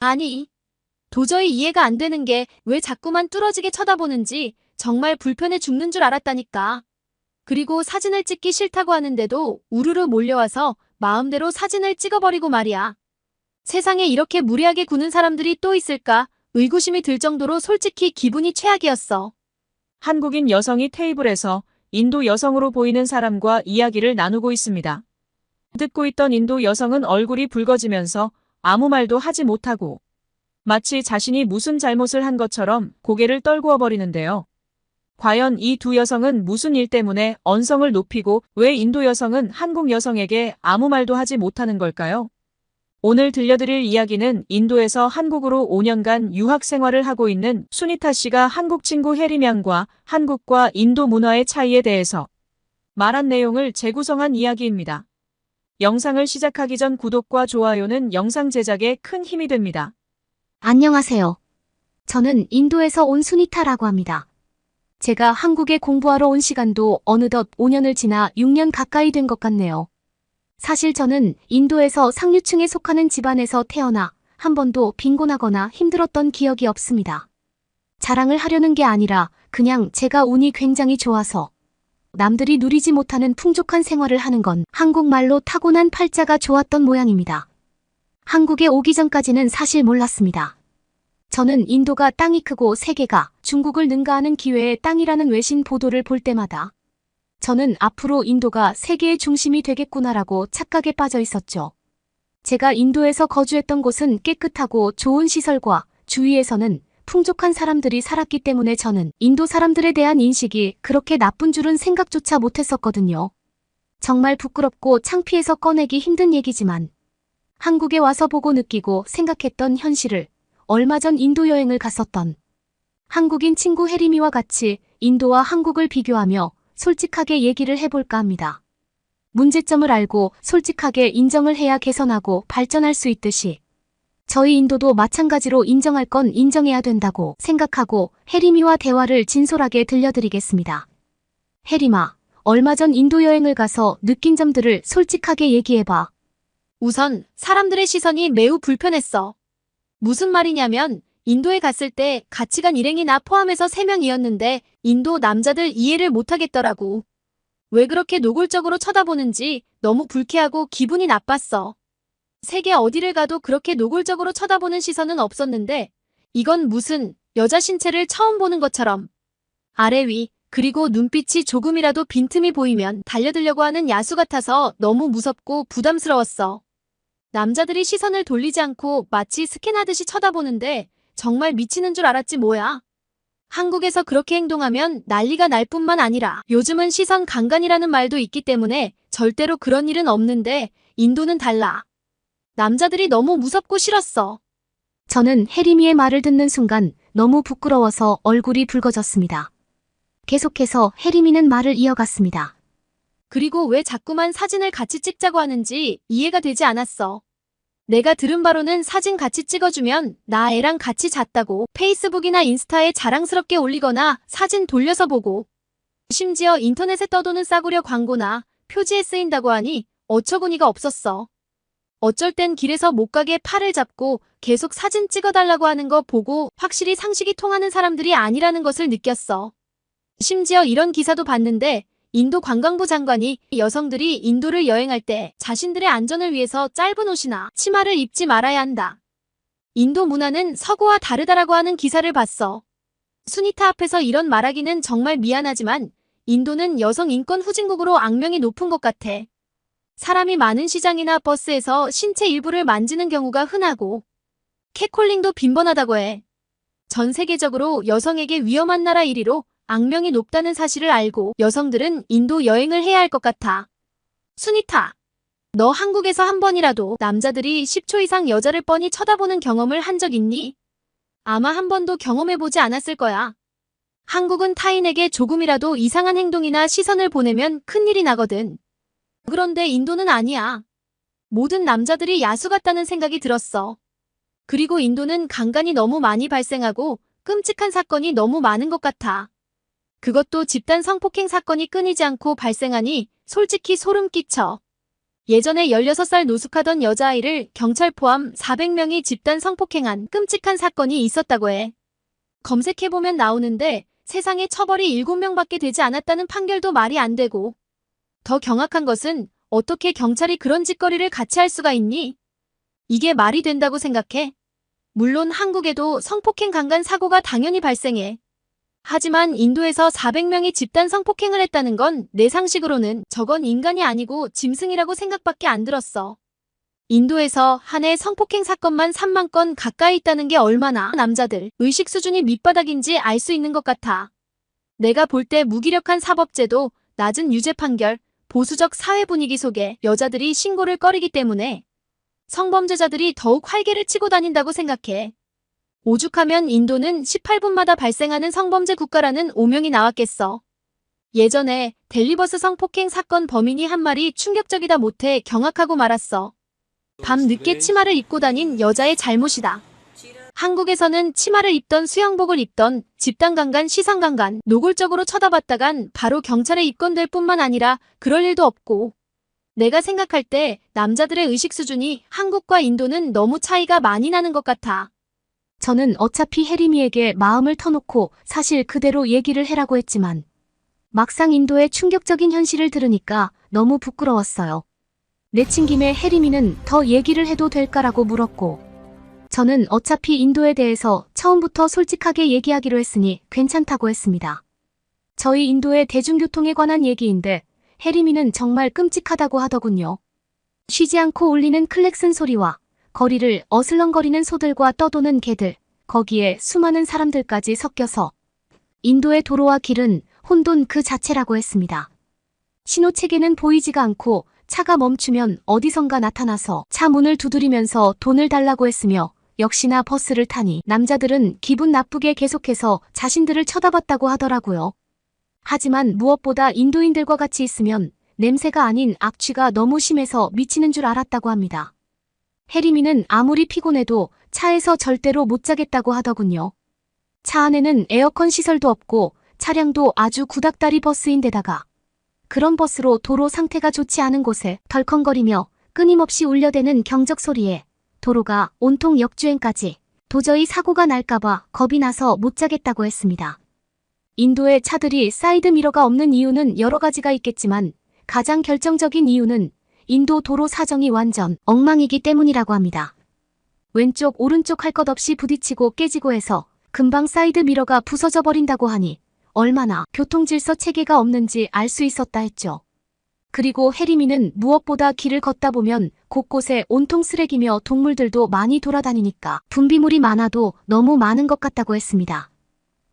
아니, 도저히 이해가 안 되는 게 왜 자꾸만 뚫어지게 쳐다보는지 정말 불편해 죽는 줄 알았다니까. 그리고 사진을 찍기 싫다고 하는데도 우르르 몰려와서 마음대로 사진을 찍어버리고 말이야. 세상에 이렇게 무례하게 구는 사람들이 또 있을까? 의구심이 들 정도로 솔직히 기분이 최악이었어. 한국인 여성이 테이블에서 인도 여성으로 보이는 사람과 이야기를 나누고 있습니다. 듣고 있던 인도 여성은 얼굴이 붉어지면서 아무 말도 하지 못하고 마치 자신이 무슨 잘못을 한 것처럼 고개를 떨구어 버리는데요. 과연 이 두 여성은 무슨 일 때문에 언성을 높이고 왜 인도 여성은 한국 여성에게 아무 말도 하지 못하는 걸까요? 오늘 들려드릴 이야기는 인도에서 한국으로 5년간 유학 생활을 하고 있는 수니타 씨가 한국 친구 해리명과 한국과 인도 문화의 차이에 대해서 말한 내용을 재구성한 이야기입니다. 영상을 시작하기 전 구독과 좋아요는 영상 제작에 큰 힘이 됩니다. 안녕하세요. 저는 인도에서 온 수니타라고 합니다. 제가 한국에 공부하러 온 시간도 어느덧 5년을 지나 6년 가까이 된 것 같네요. 사실 저는 인도에서 상류층에 속하는 집안에서 태어나 한 번도 빈곤하거나 힘들었던 기억이 없습니다. 자랑을 하려는 게 아니라 그냥 제가 운이 굉장히 좋아서 남들이 누리지 못하는 풍족한 생활을 하는 건 한국말로 타고난 팔자가 좋았던 모양입니다. 한국에 오기 전까지는 사실 몰랐습니다. 저는 인도가 땅이 크고 세계가 중국을 능가하는 기회의 땅이라는 외신 보도를 볼 때마다 저는 앞으로 인도가 세계의 중심이 되겠구나라고 착각에 빠져 있었죠. 제가 인도에서 거주했던 곳은 깨끗하고 좋은 시설과 주위에서는 풍족한 사람들이 살았기 때문에 저는 인도 사람들에 대한 인식이 그렇게 나쁜 줄은 생각조차 못했었거든요. 정말 부끄럽고 창피해서 꺼내기 힘든 얘기지만 한국에 와서 보고 느끼고 생각했던 현실을 얼마 전 인도 여행을 갔었던 한국인 친구 혜림이와 같이 인도와 한국을 비교하며 솔직하게 얘기를 해볼까 합니다. 문제점을 알고 솔직하게 인정을 해야 개선하고 발전할 수 있듯이 저희 인도도 마찬가지로 인정할 건 인정해야 된다고 생각하고 혜림이와 대화를 진솔하게 들려드리겠습니다. 혜림아, 얼마 전 인도 여행을 가서 느낀 점들을 솔직하게 얘기해봐. 우선 사람들의 시선이 매우 불편했어. 무슨 말이냐면 인도에 갔을 때 가치관 일행이 나 포함해서 3명이었는데 인도 남자들 이해를 못하겠더라고. 왜 그렇게 노골적으로 쳐다보는지 너무 불쾌하고 기분이 나빴어. 세계 어디를 가도 그렇게 노골적으로 쳐다보는 시선은 없었는데 이건 무슨 여자 신체를 처음 보는 것처럼 아래 위 그리고 눈빛이 조금이라도 빈틈이 보이면 달려들려고 하는 야수 같아서 너무 무섭고 부담스러웠어. 남자들이 시선을 돌리지 않고 마치 스캔하듯이 쳐다보는데 정말 미치는 줄 알았지 뭐야. 한국에서 그렇게 행동하면 난리가 날 뿐만 아니라 요즘은 시선 강간이라는 말도 있기 때문에 절대로 그런 일은 없는데 인도는 달라. 남자들이 너무 무섭고 싫었어. 저는 혜림이의 말을 듣는 순간 너무 부끄러워서 얼굴이 붉어졌습니다. 계속해서 혜림이는 말을 이어갔습니다. 그리고 왜 자꾸만 사진을 같이 찍자고 하는지 이해가 되지 않았어. 내가 들은 바로는 사진 같이 찍어주면 나 애랑 같이 잤다고 페이스북이나 인스타에 자랑스럽게 올리거나 사진 돌려서 보고 심지어 인터넷에 떠도는 싸구려 광고나 표지에 쓰인다고 하니 어처구니가 없었어. 어쩔 땐 길에서 못 가게 팔을 잡고 계속 사진 찍어달라고 하는 거 보고 확실히 상식이 통하는 사람들이 아니라는 것을 느꼈어. 심지어 이런 기사도 봤는데 인도 관광부 장관이 여성들이 인도를 여행할 때 자신들의 안전을 위해서 짧은 옷이나 치마를 입지 말아야 한다. 인도 문화는 서구와 다르다라고 하는 기사를 봤어. 수니타 앞에서 이런 말하기는 정말 미안하지만 인도는 여성 인권 후진국으로 악명이 높은 것 같아. 사람이 많은 시장이나 버스에서 신체 일부를 만지는 경우가 흔하고 캣콜링도 빈번하다고 해. 전 세계적으로 여성에게 위험한 나라 1위로 악명이 높다는 사실을 알고 여성들은 인도 여행을 해야 할 것 같아. 수니타, 너 한국에서 한 번이라도 남자들이 10초 이상 여자를 뻔히 쳐다보는 경험을 한 적 있니? 아마 한 번도 경험해보지 않았을 거야. 한국은 타인에게 조금이라도 이상한 행동이나 시선을 보내면 큰일이 나거든. 그런데 인도는 아니야. 모든 남자들이 야수 같다는 생각이 들었어. 그리고 인도는 강간이 너무 많이 발생하고 끔찍한 사건이 너무 많은 것 같아. 그것도 집단 성폭행 사건이 끊이지 않고 발생하니 솔직히 소름 끼쳐. 예전에 16살 노숙하던 여자아이를 경찰 포함 400명이 집단 성폭행한 끔찍한 사건이 있었다고 해. 검색해보면 나오는데 세상에 처벌이 7명밖에 되지 않았다는 판결도 말이 안 되고. 더 경악한 것은 어떻게 경찰이 그런 짓거리를 같이 할 수가 있니? 이게 말이 된다고 생각해? 물론 한국에도 성폭행 강간 사고가 당연히 발생해. 하지만 인도에서 400명이 집단 성폭행을 했다는 건 내 상식으로는 저건 인간이 아니고 짐승이라고 생각밖에 안 들었어. 인도에서 한 해 성폭행 사건만 3만 건 가까이 있다는 게 얼마나 남자들 의식 수준이 밑바닥인지 알 수 있는 것 같아. 내가 볼 때 무기력한 사법제도, 낮은 유죄 판결, 보수적 사회 분위기 속에 여자들이 신고를 꺼리기 때문에 성범죄자들이 더욱 활개를 치고 다닌다고 생각해. 오죽하면 인도는 18분마다 발생하는 성범죄 국가라는 오명이 나왔겠어. 예전에 델리버스 성폭행 사건 범인이 한 말이 충격적이다 못해 경악하고 말았어. 밤 늦게 치마를 입고 다닌 여자의 잘못이다. 한국에서는 치마를 입던 수영복을 입던 집단강간, 시선강간, 노골적으로 쳐다봤다간 바로 경찰에 입건될 뿐만 아니라 그럴 일도 없고. 내가 생각할 때 남자들의 의식 수준이 한국과 인도는 너무 차이가 많이 나는 것 같아. 저는 어차피 혜림이에게 마음을 터놓고 사실 그대로 얘기를 해라고 했지만 막상 인도의 충격적인 현실을 들으니까 너무 부끄러웠어요. 내친 김에 혜림이는 더 얘기를 해도 될까라고 물었고 저는 어차피 인도에 대해서 처음부터 솔직하게 얘기하기로 했으니 괜찮다고 했습니다. 저희 인도의 대중교통에 관한 얘기인데 혜림이는 정말 끔찍하다고 하더군요. 쉬지 않고 울리는 클렉슨 소리와 거리를 어슬렁거리는 소들과 떠도는 개들, 거기에 수많은 사람들까지 섞여서 인도의 도로와 길은 혼돈 그 자체라고 했습니다. 신호체계는 보이지가 않고 차가 멈추면 어디선가 나타나서 차 문을 두드리면서 돈을 달라고 했으며 역시나 버스를 타니 남자들은 기분 나쁘게 계속해서 자신들을 쳐다봤다고 하더라고요. 하지만 무엇보다 인도인들과 같이 있으면 냄새가 아닌 악취가 너무 심해서 미치는 줄 알았다고 합니다. 혜림이는 아무리 피곤해도 차에서 절대로 못 자겠다고 하더군요. 차 안에는 에어컨 시설도 없고 차량도 아주 구닥다리 버스인데다가 그런 버스로 도로 상태가 좋지 않은 곳에 덜컹거리며 끊임없이 울려대는 경적 소리에 도로가 온통 역주행까지 도저히 사고가 날까봐 겁이 나서 못 자겠다고 했습니다. 인도의 차들이 사이드 미러가 없는 이유는 여러 가지가 있겠지만 가장 결정적인 이유는 인도 도로 사정이 완전 엉망이기 때문이라고 합니다. 왼쪽 오른쪽 할 것 없이 부딪히고 깨지고 해서 금방 사이드 미러가 부서져 버린다고 하니 얼마나 교통질서 체계가 없는지 알 수 있었다 했죠. 그리고 혜림이는 무엇보다 길을 걷다 보면 곳곳에 온통 쓰레기며 동물들도 많이 돌아다니니까 분비물이 많아도 너무 많은 것 같다고 했습니다.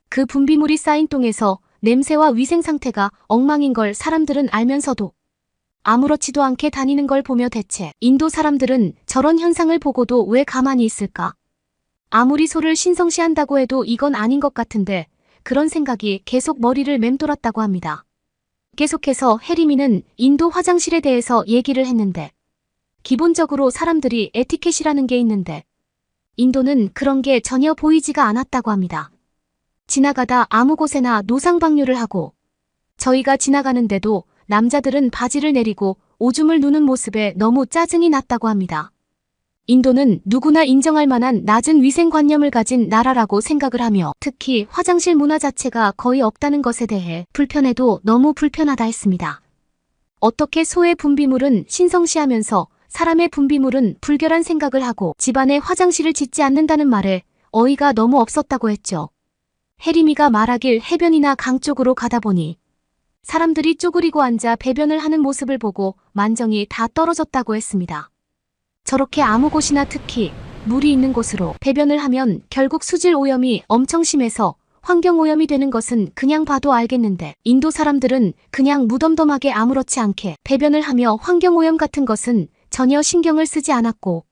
그 분비물이 쌓인 똥에서 냄새와 위생 상태가 엉망인 걸 사람들은 알면서도 아무렇지도 않게 다니는 걸 보며 대체 인도 사람들은 저런 현상을 보고도 왜 가만히 있을까? 아무리 소를 신성시한다고 해도 이건 아닌 것 같은데 그런 생각이 계속 머리를 맴돌았다고 합니다. 계속해서 혜림이는 인도 화장실에 대해서 얘기를 했는데 기본적으로 사람들이 에티켓이라는 게 있는데 인도는 그런 게 전혀 보이지가 않았다고 합니다. 지나가다 아무 곳에나 노상방뇨를 하고 저희가 지나가는데도 남자들은 바지를 내리고 오줌을 누는 모습에 너무 짜증이 났다고 합니다. 인도는 누구나 인정할 만한 낮은 위생관념을 가진 나라라고 생각을 하며 특히 화장실 문화 자체가 거의 없다는 것에 대해 불편해도 너무 불편하다 했습니다. 어떻게 소의 분비물은 신성시하면서 사람의 분비물은 불결한 생각을 하고 집안에 화장실을 짓지 않는다는 말에 어이가 너무 없었다고 했죠. 혜림이가 말하길 해변이나 강 쪽으로 가다 보니 사람들이 쪼그리고 앉아 배변을 하는 모습을 보고 만정이 다 떨어졌다고 했습니다. 저렇게 아무 곳이나 특히 물이 있는 곳으로 배변을 하면 결국 수질 오염이 엄청 심해서 환경 오염이 되는 것은 그냥 봐도 알겠는데 인도 사람들은 그냥 무덤덤하게 아무렇지 않게 배변을 하며 환경 오염 같은 것은 전혀 신경을 쓰지 않았고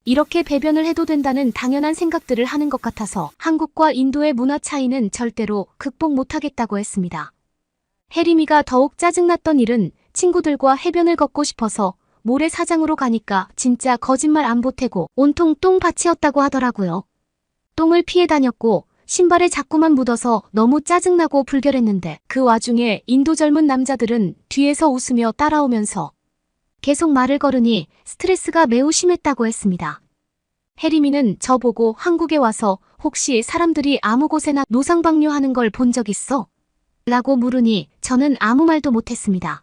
이렇게 배변을 해도 된다는 당연한 생각들을 하는 것 같아서 한국과 인도의 문화 차이는 절대로 극복 못하겠다고 했습니다. 혜림이가 더욱 짜증났던 일은 친구들과 해변을 걷고 싶어서 모래사장으로 가니까 진짜 거짓말 안 보태고 온통 똥밭이었다고 하더라고요. 똥을 피해 다녔고 신발에 자꾸만 묻어서 너무 짜증나고 불결했는데 그 와중에 인도 젊은 남자들은 뒤에서 웃으며 따라오면서 계속 말을 걸으니 스트레스가 매우 심했다고 했습니다. 혜림이는 저보고 한국에 와서 혹시 사람들이 아무 곳에나 노상방뇨하는 걸 본 적 있어? 라고 물으니 저는 아무 말도 못했습니다.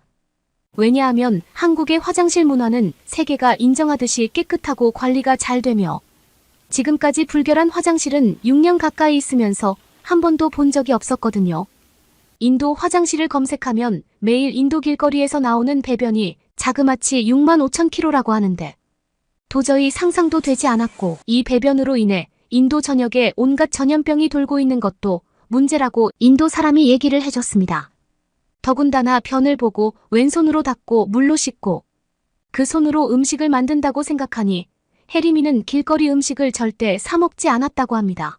왜냐하면 한국의 화장실 문화는 세계가 인정하듯이 깨끗하고 관리가 잘 되며 지금까지 불결한 화장실은 6년 가까이 있으면서 한 번도 본 적이 없었거든요. 인도 화장실을 검색하면 매일 인도 길거리에서 나오는 배변이 자그마치 6만 5천 킬로라고 하는데 도저히 상상도 되지 않았고 이 배변으로 인해 인도 전역에 온갖 전염병이 돌고 있는 것도 문제라고 인도 사람이 얘기를 해줬습니다. 더군다나 변을 보고 왼손으로 닦고 물로 씻고 그 손으로 음식을 만든다고 생각하니 혜림이는 길거리 음식을 절대 사 먹지 않았다고 합니다.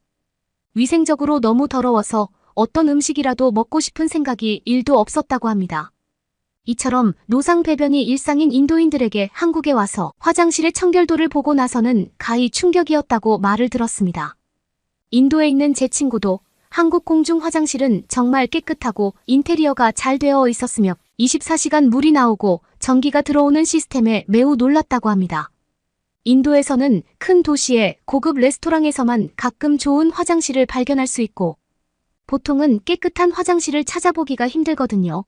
위생적으로 너무 더러워서 어떤 음식이라도 먹고 싶은 생각이 1도 없었다고 합니다. 이처럼 노상 배변이 일상인 인도인들에게 한국에 와서 화장실의 청결도를 보고 나서는 가히 충격이었다고 말을 들었습니다. 인도에 있는 제 친구도 한국 공중 화장실은 정말 깨끗하고 인테리어가 잘 되어 있었으며 24시간 물이 나오고 전기가 들어오는 시스템에 매우 놀랐다고 합니다. 인도에서는 큰 도시의 고급 레스토랑에서만 가끔 좋은 화장실을 발견할 수 있고 보통은 깨끗한 화장실을 찾아보기가 힘들거든요.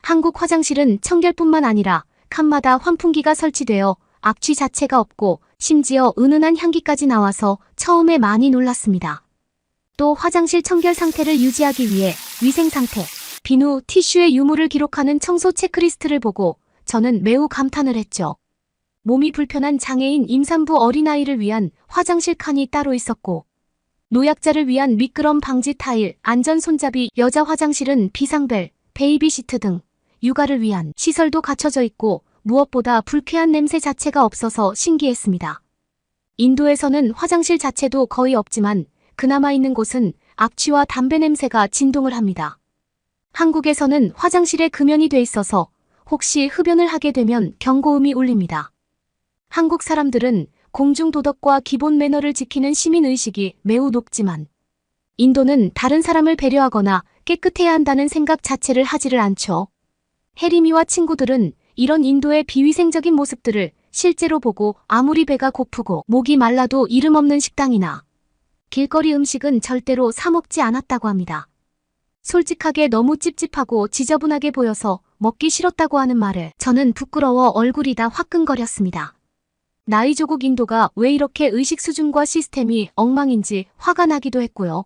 한국 화장실은 청결뿐만 아니라 칸마다 환풍기가 설치되어 악취 자체가 없고 심지어 은은한 향기까지 나와서 처음에 많이 놀랐습니다. 또 화장실 청결 상태를 유지하기 위해 위생 상태, 비누, 티슈의 유무를 기록하는 청소 체크리스트를 보고 저는 매우 감탄을 했죠. 몸이 불편한 장애인 임산부 어린아이를 위한 화장실 칸이 따로 있었고 노약자를 위한 미끄럼 방지 타일, 안전 손잡이, 여자 화장실은 비상벨, 베이비 시트 등 육아를 위한 시설도 갖춰져 있고 무엇보다 불쾌한 냄새 자체가 없어서 신기했습니다. 인도에서는 화장실 자체도 거의 없지만 그나마 있는 곳은 악취와 담배 냄새가 진동을 합니다. 한국에서는 화장실에 금연이 돼 있어서 혹시 흡연을 하게 되면 경고음이 울립니다. 한국 사람들은 공중도덕과 기본 매너를 지키는 시민의식이 매우 높지만 인도는 다른 사람을 배려하거나 깨끗해야 한다는 생각 자체를 하지를 않죠. 혜림이와 친구들은 이런 인도의 비위생적인 모습들을 실제로 보고 아무리 배가 고프고 목이 말라도 이름 없는 식당이나 길거리 음식은 절대로 사 먹지 않았다고 합니다. 솔직하게 너무 찝찝하고 지저분하게 보여서 먹기 싫었다고 하는 말에 저는 부끄러워 얼굴이 다 화끈거렸습니다. 나이 조국 인도가 왜 이렇게 의식 수준과 시스템이 엉망인지 화가 나기도 했고요.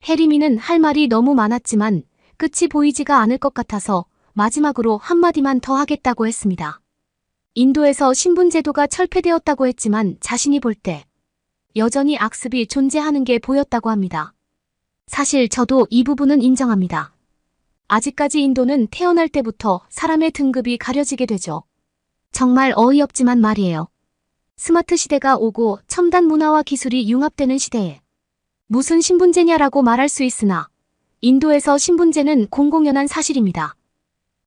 혜림이는 할 말이 너무 많았지만 끝이 보이지가 않을 것 같아서 마지막으로 한마디만 더 하겠다고 했습니다. 인도에서 신분제도가 철폐되었다고 했지만 자신이 볼 때 여전히 악습이 존재하는 게 보였다고 합니다. 사실 저도 이 부분은 인정합니다. 아직까지 인도는 태어날 때부터 사람의 등급이 가려지게 되죠. 정말 어이없지만 말이에요. 스마트 시대가 오고 첨단 문화와 기술이 융합되는 시대에 무슨 신분제냐라고 말할 수 있으나 인도에서 신분제는 공공연한 사실입니다.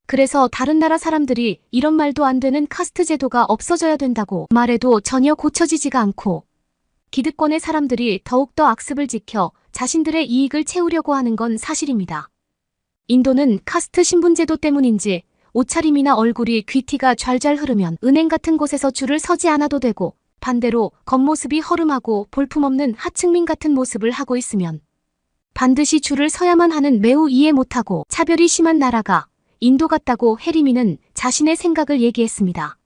그래서 다른 나라 사람들이 이런 말도 안 되는 카스트 제도가 없어져야 된다고 말해도 전혀 고쳐지지가 않고 기득권의 사람들이 더욱더 악습을 지켜 자신들의 이익을 채우려고 하는 건 사실입니다. 인도는 카스트 신분제도 때문인지 옷차림이나 얼굴이 귀티가 좔좔 흐르면 은행 같은 곳에서 줄을 서지 않아도 되고 반대로 겉모습이 허름하고 볼품없는 하층민 같은 모습을 하고 있으면 반드시 줄을 서야만 하는 매우 이해 못하고 차별이 심한 나라가 인도 같다고 혜림이는 자신의 생각을 얘기했습니다.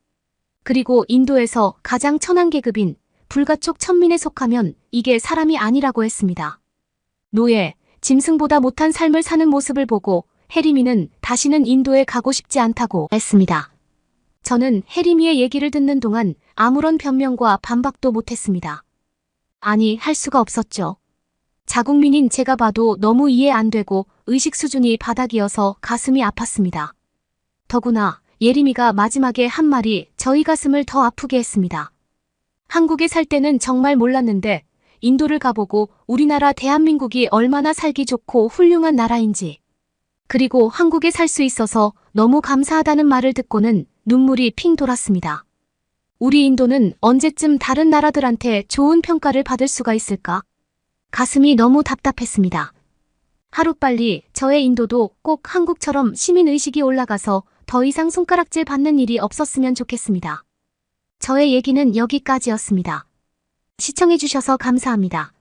그리고 인도에서 가장 천한 계급인 불가촉 천민에 속하면 이게 사람이 아니라고 했습니다. 노예, 짐승보다 못한 삶을 사는 모습을 보고 혜림이는 다시는 인도에 가고 싶지 않다고 했습니다. 저는 혜림이의 얘기를 듣는 동안 아무런 변명과 반박도 못했습니다. 아니, 할 수가 없었죠. 자국민인 제가 봐도 너무 이해 안 되고 의식 수준이 바닥이어서 가슴이 아팠습니다. 더구나 예림이가 마지막에 한 말이 저희 가슴을 더 아프게 했습니다. 한국에 살 때는 정말 몰랐는데 인도를 가보고 우리나라 대한민국이 얼마나 살기 좋고 훌륭한 나라인지 그리고 한국에 살 수 있어서 너무 감사하다는 말을 듣고는 눈물이 핑 돌았습니다. 우리 인도는 언제쯤 다른 나라들한테 좋은 평가를 받을 수가 있을까? 가슴이 너무 답답했습니다. 하루빨리 저의 인도도 꼭 한국처럼 시민의식이 올라가서 더 이상 손가락질 받는 일이 없었으면 좋겠습니다. 저의 얘기는 여기까지였습니다. 시청해주셔서 감사합니다.